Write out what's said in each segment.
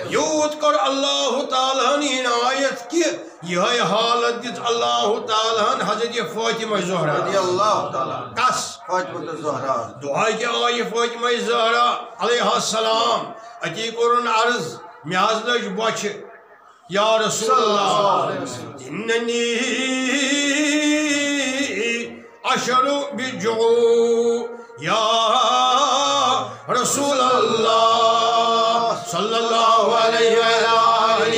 یوت کر اللہ تعالیٰ عنایت کہ یہ حالت دت اللہ تعالیٰ حضرت فاطمہ زہرا کس دعا کہ آئی فاطمہ زہرا علیہ السلام اتی کرن عرض میاز لج بچ یا رسول اللہ اننی اشعر بالجوع یا رسول اللہ صلی اللہ علیہ وآلہ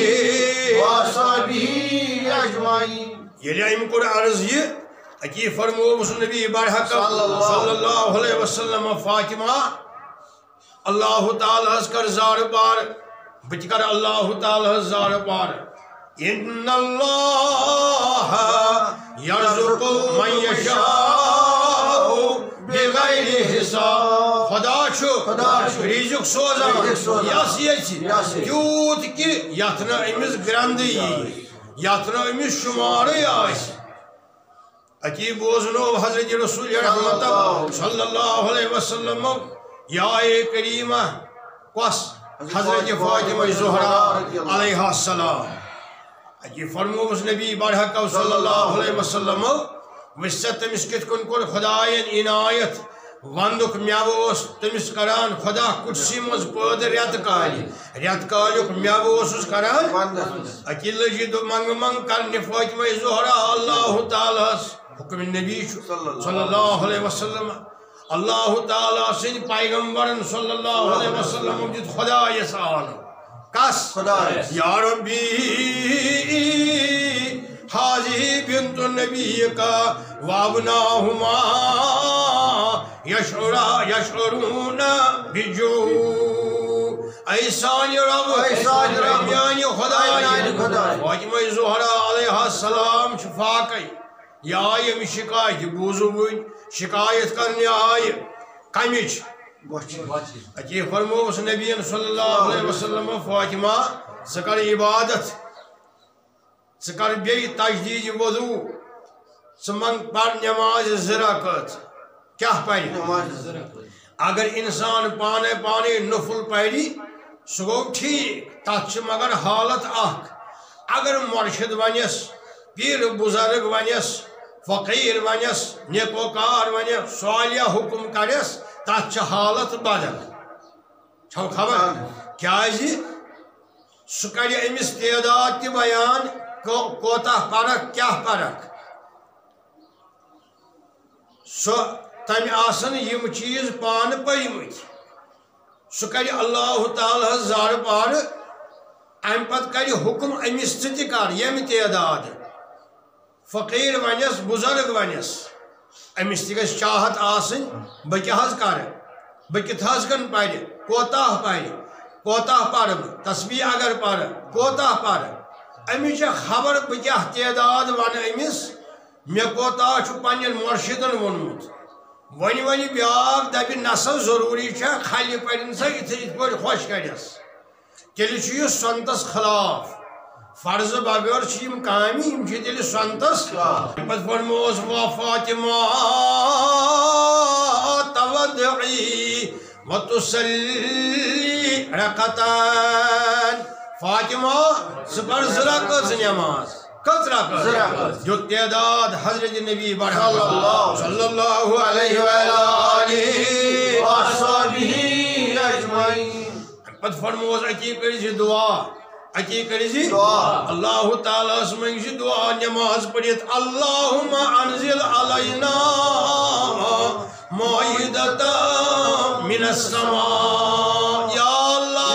وصحبہ اجمعین یلی ام کور عرض یہ اکی فرموس نبی برحق صلی اللہ علیہ وسلم فاطمہ اللہ تعالیٰ کر زار بار بچ کر اللہ تعالیٰ زار بار ان اللہ یرزق من یشاء بغیر حساب خدا چھو رزق سوزان یس یس تیوت کہ یتنا امس گرندی یتنا امس شماری آس اتی بوزنو حضرت رسول رحمت صلی اللہ علیہ وسلم یا کریمہ کس حضرت فاطمہ زہرا علیہ السلام اتی فرموس نبی برحق صلی اللہ علیہ وسلم وسط تمس کت کن کور خدائین عنایت وندک میوہ تمس کران خدا کٹسی مز پید ریت کالیک میوہ کران اتی لجی منگ منگ کرن فاطمہ زہرا اللہ تعالیٰ حکم نبی صلی اللہ علیہ وسلم اللہ تعالیٰ سن پیغمبرن صلی اللہ علیہ وسلم جد خدا یسال کس یا ربی حاضی بنت النبی کا وابناہما یشعرون بجوع ایسان رب میانی خدا فاطمہ زہرا علیہ السلام شفاقی یا یم شکایت بوزوین شکایت کرنے آئے کمچ اتی فرموس نبی صلی اللہ علیہ وسلم فاطمہ سکر عبادت سکر بی تجدید وضو سمن پر نماز زرکت کیا پڑی اگر انسان پانے پانے نفل پڑی سو ٹھیک تچ مگر حالت اخ اگر مرشد ونس پیر بزرگ ونس فقیر ونس نیکوکار ونس صالح حکم کرس تچ حالت بدل چھو خبر کیا سہ کر امس تعداد تہ بیان کوتاہ فرق کیا فرق سہ تم آسن یم چیز پان پرمت سہ کر اللہ تعالیٰ زار پار ام پت کر حکم امس تہ کر یم تعداد فقیر ونس بزرگ ونس امس تہ گژھِ چاہت آسن بہ کیاہ حظ کر بہ کت حظ کن پر کوتاہ پر تسبیح اگر پر کوتاہ پر امس خبر بہ کیاہ تعداد ون امس مے کوتاہ چھ پنن مرشدن وونمت ون بیاکھ دپہ نسا ضروری چھ خلہِ پرن سا یتھ پٲٹھۍ خوش کرس تیٚلہِ چھُ یہِ سنتس خلاف فرض بغیر یم کامہ یم تیٚلہِ سنتس پتہٕ فرموس وا فاطمہ تودعی وتصلی رکعتان فاطمہ سپر زرا کٔژ نماز کٔژ رکعت دیُت تعداد حضرت نبی برحق صلی اللہ علیہ وآلہ وصحبہ اجمعین پتہ فرموس اتی کٔرزِ دعا اتی کٔرزِ اللہ تعالیٰ منگزِ دعا نماز پڑھت اللہم انزل علینا مائدتا من السماء یا اللہ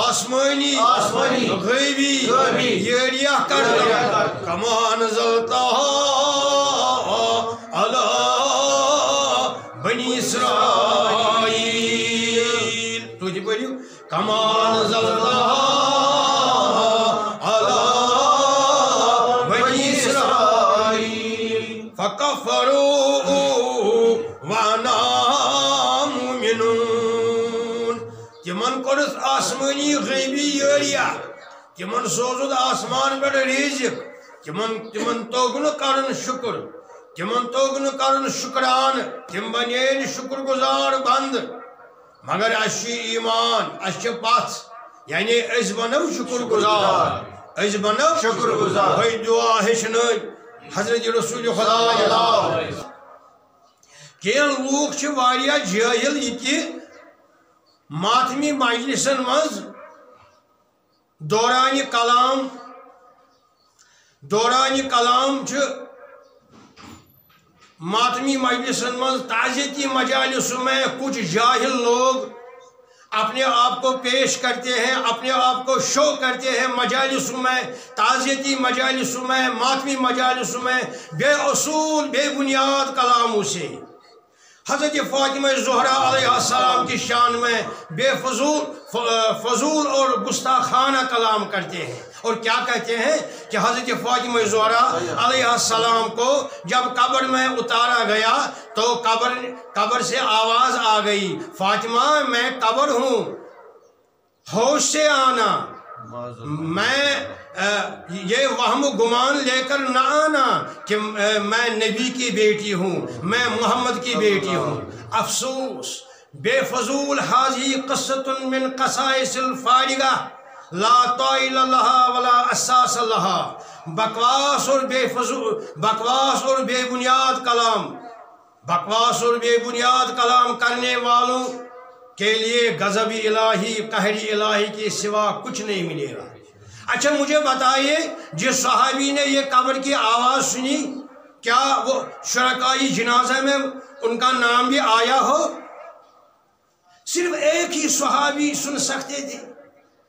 آسمانی غیبی یریہ کر کما انزلتا علی بنی اسرائیل تجھ پڑھیو کما انزلتا علی بنی اسرائیل فکفروا وانا مومنون تمن کورس آسمانی غیبی یریہ تمن سوزد آسمان پہ رزق تمن توگ کرن شکر تمن توگ کرن شکران تم بنین شکر گزار بند مگر اسی ایمان اس پتھ یعنی اس بنو شکر گزار اس بنو شکر گزار بھائی دعا ہشن حضرت رسول خدا کہ لوگ چھ واریاہ جاہل یہ کہ ماتمی مجلسن مز دوران کلام چھ ماتمی مجلسن مز تعزیتی مجالس میں کچھ جاہل لوگ اپنے آپ کو پیش کرتے ہیں اپنے آپ کو شو کرتے ہیں مجالس میں تعزیتی مجالس میں ماتمی مجالس میں بے اصول بے بنیاد کلاموں سے حضرت فاطمہ زہرا علیہ السلام کی شان میں بے فضول اور گستاخانہ کلام کرتے ہیں اور کیا کہتے ہیں کہ حضرت فاطمہ زہرا علیہ السلام کو جب قبر میں اتارا گیا تو قبر سے آواز آ گئی فاطمہ میں قبر ہوں ہوش سے آنا میں یہ وہم گمان لے کر نہ آنا کہ میں نبی کی بیٹی ہوں میں محمد کی بیٹی ہوں افسوس بے فضول حاضی قصۃ من قصائص الفارغہ لا طائل لہا ولا اساس لہا بکواس اور بے بنیاد کلام کرنے والوں کے لیے غضب الہی قہر الہی کے سوا کچھ نہیں ملے گا اچھا مجھے بتائیے جس صحابی نے یہ قبر کی آواز سنی کیا وہ شرکائی جنازہ میں ان کا نام بھی آیا ہو صرف ایک ہی صحابی سن سکتے تھے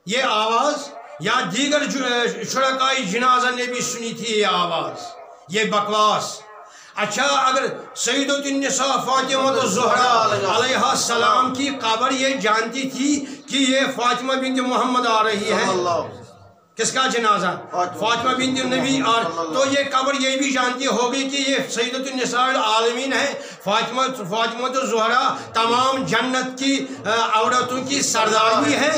یہ آواز یا دیگر شرکائی جنازہ نے بھی سنی تھی یہ آواز یہ بکواس اچھا اگر سیدۃ النساء فاطمہ زہرا علیہ السلام کی قبر یہ جانتی تھی کہ یہ فاطمہ بنت محمد آ رہی ہے کس کا جنازہ فاطمہ بنت نبی تو یہ قبر یہ بھی جانتی ہوگی کہ یہ سیدۃ النساء العالمین ہے فاطمہ زہرا تمام جنت کی عورتوں کی سردار بھی ہے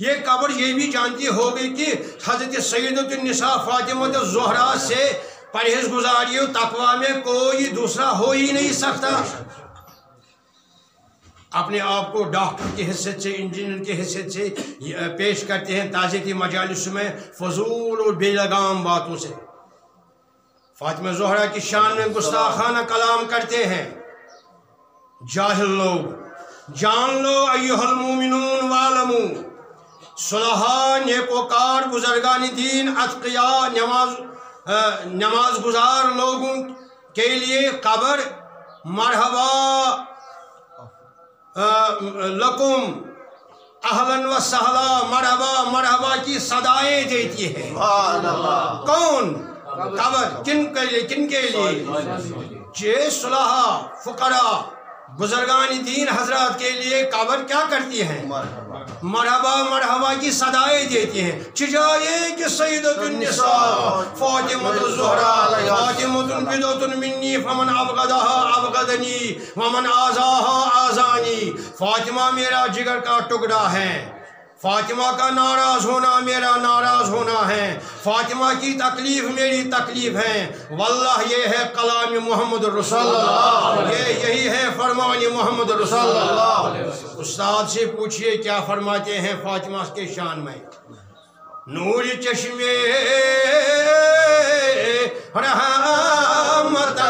یہ قبر یہ بھی جانتی ہوگی کہ حضرت سیدۃ النساء فاطمہ زہرا سے پرہیزگزاری و تقوی میں کوئی دوسرا ہو ہی نہیں سکتا اپنے آپ کو ڈاکٹر کی حیثیت سے انجینئر کی حیثیت سے پیش کرتے ہیں تعزیتی مجالس میں فضول اور بے لگام باتوں سے فاطمہ زہرا کی شان میں گستاخانہ کلام کرتے ہیں جاہل لوگ جان لو ایھا المومنون وعلموا صلحاء نیکوکار بزرگان دین اتقیاء نماز گزار لوگوں کے لیے قبر مرحبا لکم اہلاً و سہلا مرحبا مرحبا کی صدائیں دیتی ہے کون قبر کن کے لیے صلحاء فقراء بزرگان دین حضرات کے لیے قبر کیا کرتی ہیں مرحبا مرحبا کی صدائیں دیتی ہیں چجائے کہ سیدۃ النساء فاطمہ زہرا فاطمہ بضعۃ منی فمن ابغضها ابغضنی ومن آذاها آذانی فاطمہ میرا جگر کا ٹکڑا ہے فاطمہ کا ناراض ہونا میرا ناراض ہونا ہے فاطمہ کی تکلیف میری تکلیف ہے واللہ یہ ہے کلام محمد رسول اللہ یہی ہے فرمان محمد رسول اللہ استاد سے پوچھئے کیا فرماتے ہیں فاطمہ کے شان میں نور چشمے رحمت